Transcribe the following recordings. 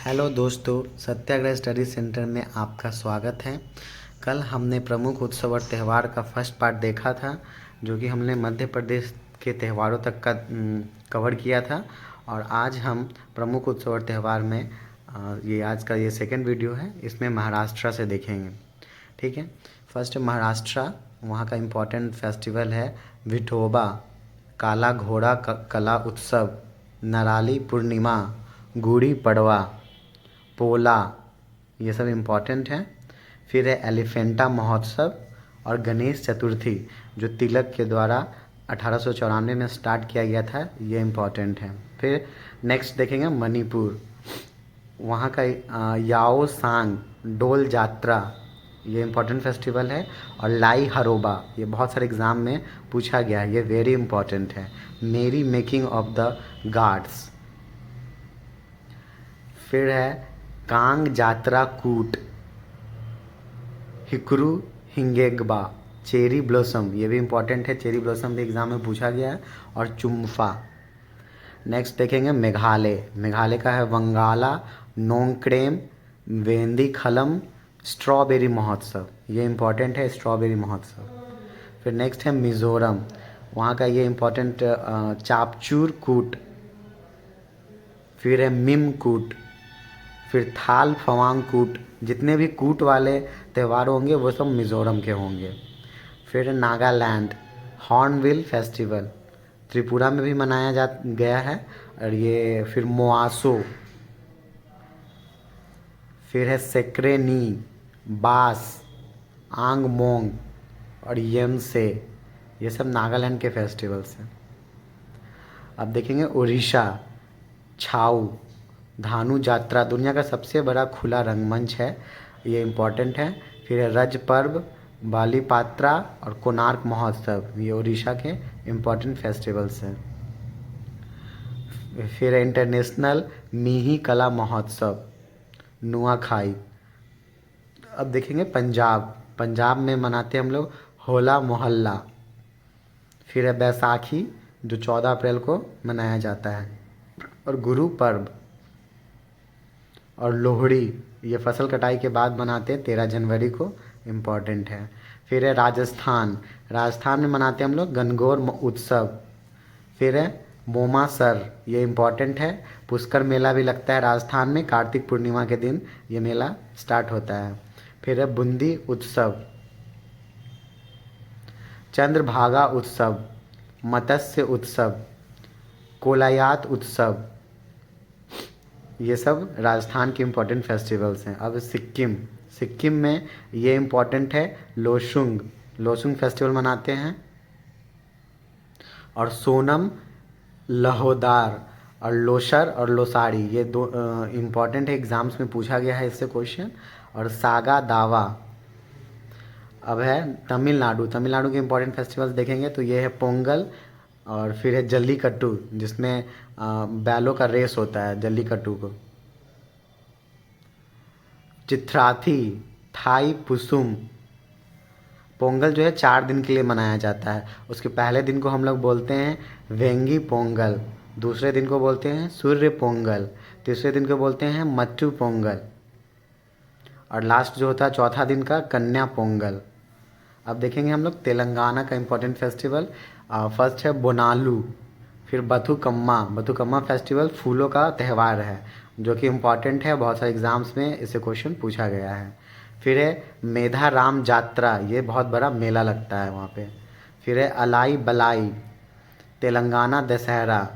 Hello दोस्तों, सत्याग्रह study centre में आपका स्वागत है। कल हमने प्रमुख उत्सव और त्यौहार का फर्स्ट पार्ट देखा था, जो कि हमने मध्य प्रदेश के त्यौहारों तक का कवर किया था। और आज हम प्रमुख उत्सव और त्यौहार में ये आज का ये सेकंड वीडियो है, इसमें महाराष्ट्र से देखेंगे। ठीक है। फर्स्ट महाराष्ट्र, वहाँ का इम्पोर्टेंट फेस्टिवल है विठोबा, काला घोड़ा कला उत्सव, नराली पूर्णिमा, गुड़ी पड़वा, पोला, ये सब इम्पॉर्टेंट हैं। फिर है एलिफेंटा महोत्सव और गणेश चतुर्थी, जो तिलक के द्वारा 1894 में स्टार्ट किया गया था, ये इम्पॉर्टेंट है। फिर नेक्स्ट देखेंगे मणिपुर, वहाँ का याओ सांग डोल जात्रा, ये इम्पॉर्टेंट फेस्टिवल है। और लाई हरोबा, ये बहुत सारे एग्ज़ाम में पूछा गया है, ये वेरी इम्पॉर्टेंट है। मेरी मेकिंग ऑफ द गार्ड्स। फिर है कांग जात्रा कूट, हिकरू हिंगेगबा, चेरी ब्लॉसम, ये भी इम्पॉर्टेंट है, चेरी ब्लॉसम भी एग्ज़ाम में पूछा गया है। और चुम्फा। नेक्स्ट देखेंगे मेघालय, मेघालय का है वंगाला नोंगक्रेम वेंदी खलम स्ट्रॉबेरी महोत्सव, ये इम्पॉर्टेंट है, स्ट्रॉबेरी महोत्सव। फिर नेक्स्ट है मिज़ोरम, वहाँ का ये इम्पॉर्टेंट चापचूर कूट। फिर है मिम कूट। फिर थाल फवांग कूट, जितने भी कूट वाले त्यौहार होंगे वो सब मिज़ोरम के होंगे। फिर नागालैंड हॉर्नबिल फेस्टिवल, त्रिपुरा में भी मनाया जा गया है। और ये फिर मोआसो। फिर है सेक्रेनी, बास, आंगमोंग और यमसे, ये सब नागालैंड के फेस्टिवल्स हैं। अब देखेंगे उड़ीसा, छाऊ धानु जात्रा, दुनिया का सबसे बड़ा खुला रंगमंच है, ये इम्पॉर्टेंट है। फिर है रज पर्व, बालीपात्रा और कोणार्क महोत्सव, ये उड़ीसा के इम्पॉर्टेंट फेस्टिवल्स हैं। फिर है इंटरनेशनल मिही कला महोत्सव, नुआखाई। अब देखेंगे पंजाब, पंजाब में मनाते हैं हम लोग होला मोहल्ला। फिर है बैसाखी, जो 14 अप्रैल को मनाया जाता है। और गुरु पर्व और लोहड़ी, ये फसल कटाई के बाद मनाते हैं 13 जनवरी को, इम्पॉर्टेंट है। फिर है राजस्थान, राजस्थान में मनाते हैं हम लोग गणगौर उत्सव। फिर है मोमासर, ये इम्पॉर्टेंट है, पुष्कर मेला भी लगता है राजस्थान में, कार्तिक पूर्णिमा के दिन ये मेला स्टार्ट होता है। फिर है बूंदी उत्सव, चंद्रभागा उत्सव, मत्स्य उत्सव, कोलायात उत्सव, ये सब राजस्थान के इम्पोर्टेंट फेस्टिवल्स हैं। अब सिक्किम, सिक्किम में ये इम्पोर्टेंट है लोसुंग, लोसुंग फेस्टिवल मनाते हैं। और सोनम लहोदार और लोसर और लोसाड़ी, ये दो इम्पॉर्टेंट है, एग्जाम्स में पूछा गया है इससे क्वेश्चन। और सागा दावा। अब है तमिलनाडु, तमिलनाडु के इम्पोर्टेंट फेस्टिवल्स देखेंगे तो ये है पोंगल। और फिर है जल्लीकट्टू, जिसमें बैलों का रेस होता है, जल्लीकट्टू को। चिथराथी थाई पुसुम, पोंगल जो है 4 दिन के लिए मनाया जाता है। उसके पहले दिन को हम लोग बोलते हैं वेंगी पोंगल, दूसरे दिन को बोलते हैं सूर्य पोंगल, तीसरे दिन को बोलते हैं मट्टू पोंगल, और लास्ट जो होता है चौथा दिन का कन्या पोंगल। अब देखेंगे हम लोग तेलंगाना का इम्पोर्टेंट फेस्टिवल। फर्स्ट है बोनालू। फिर बथुकम्मा, बथुकम्मा फेस्टिवल फूलों का त्यौहार है, जो कि इम्पॉर्टेंट है, बहुत सारे एग्जाम्स में इससे क्वेश्चन पूछा गया है। फिर है मेधा राम जात्रा, ये बहुत बड़ा मेला लगता है वहाँ पे। फिर है अलाई बलाई, तेलंगाना दशहरा।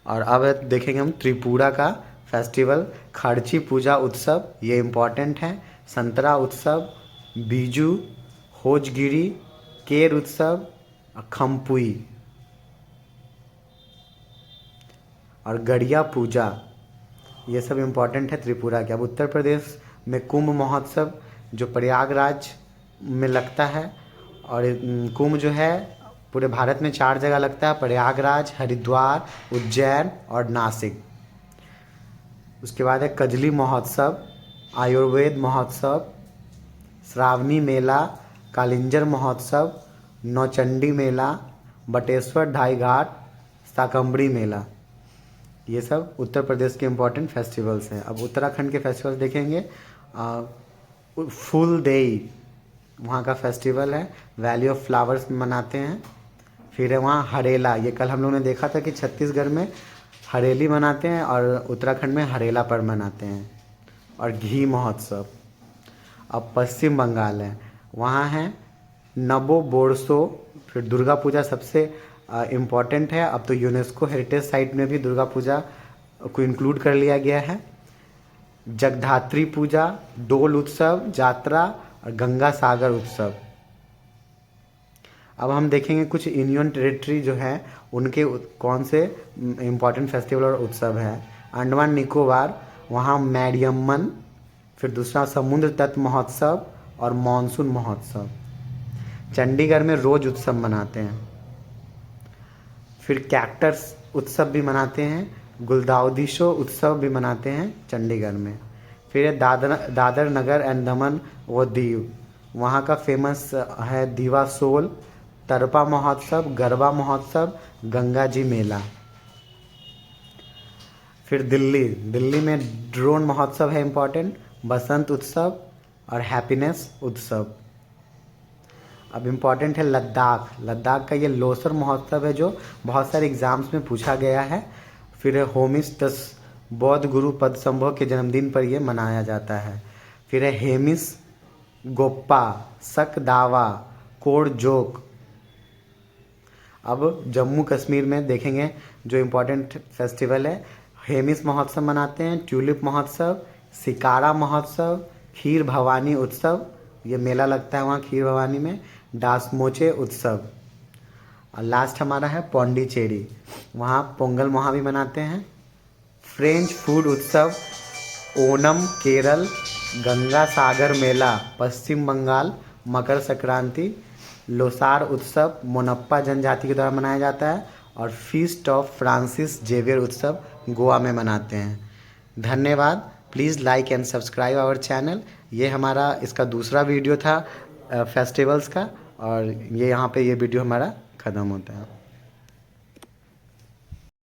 और अब देखेंगे हम त्रिपुरा का फेस्टिवल खर्ची पूजा उत्सव, ये इम्पॉर्टेंट है। संतरा उत्सव, बीजू, होजगिरी, केर उत्सव, खम्पुई और गड़िया पूजा, ये सब इम्पॉर्टेंट है त्रिपुरा के। अब उत्तर प्रदेश में कुंभ महोत्सव, जो प्रयागराज में लगता है। और कुंभ जो है पूरे भारत में 4 जगह लगता है, प्रयागराज, हरिद्वार, उज्जैन और नासिक। उसके बाद है कजली महोत्सव, आयुर्वेद महोत्सव, श्रावणी मेला, कालिंजर महोत्सव, नौचंडी मेला, बटेश्वर ढाई घाट, शाकंभरी मेला। ये सब उत्तर प्रदेश के इम्पोर्टेंट फेस्टिवल्स हैं। अब उत्तराखंड के फेस्टिवल्स देखेंगे। फुल देई वहाँ का फेस्टिवल है, वैली ऑफ फ्लावर्स में मनाते हैं। फिर है वहाँ हरेला, ये कल हम लोगों ने देखा था कि छत्तीसगढ़ में हरेली मनाते हैं और उत्तराखंड में हरेला पर्व मनाते हैं। और घी महोत्सव। अब पश्चिम बंगाल है, वहाँ है नबो बोरसो। फिर दुर्गा पूजा सबसे इम्पॉर्टेंट है, अब तो यूनेस्को हेरिटेज साइट में भी दुर्गा पूजा को इंक्लूड कर लिया गया है। जगधात्री पूजा, डोल उत्सव, जात्रा और गंगा सागर उत्सव। अब हम देखेंगे कुछ यूनियन टेरिटरी जो है उनके कौन से इम्पॉर्टेंट फेस्टिवल और उत्सव है। अंडमान निकोबार, वहाँ मैडियमन। फिर दूसरा समुद्र तट महोत्सव और मानसून महोत्सव। चंडीगढ़ में रोज उत्सव मनाते हैं। फिर कैक्टस उत्सव भी मनाते हैं, गुलदाउदिशो उत्सव भी मनाते हैं चंडीगढ़ में। फिर दादर नगर एंड दमन व दीव, वहाँ का फेमस है दीवा सोल, तरपा महोत्सव, गरबा महोत्सव, गंगा जी मेला। फिर दिल्ली में ड्रोन महोत्सव है इम्पॉर्टेंट, बसंत उत्सव और हैप्पीनेस उत्सव। अब इम्पॉर्टेंट है लद्दाख का ये लोसर महोत्सव है जो बहुत सारे एग्जाम्स में पूछा गया है। फिर है होमिस दस, बौद्ध गुरु पद्मसंभव के जन्मदिन पर यह मनाया जाता है। फिर है हेमिस गोप्पा, सक दावा, कोड जोक। अब जम्मू कश्मीर में देखेंगे जो इम्पोर्टेंट फेस्टिवल है, हेमिस महोत्सव मनाते हैं, ट्यूलिप महोत्सव, सिकारा महोत्सव, खीर भवानी उत्सव, ये मेला लगता है वहाँ खीर भवानी में, डासमोचे उत्सव। और लास्ट हमारा है पौंडीचेरी, वहाँ पोंगल वहाँ भी मनाते हैं। फ्रेंच फूड उत्सव, ओनम केरल, गंगा सागर मेला पश्चिम बंगाल, मकर संक्रांति, लोसार उत्सव मोनप्पा जनजाति के द्वारा मनाया जाता है और फीस्ट ऑफ फ्रांसिस जेवियर उत्सव गोवा में मनाते हैं। धन्यवाद। Please like and subscribe our channel. ये हमारा इसका दूसरा वीडियो था फेस्टिवल्स का, और ये यहाँ पे ये वीडियो हमारा ख़त्म होता है।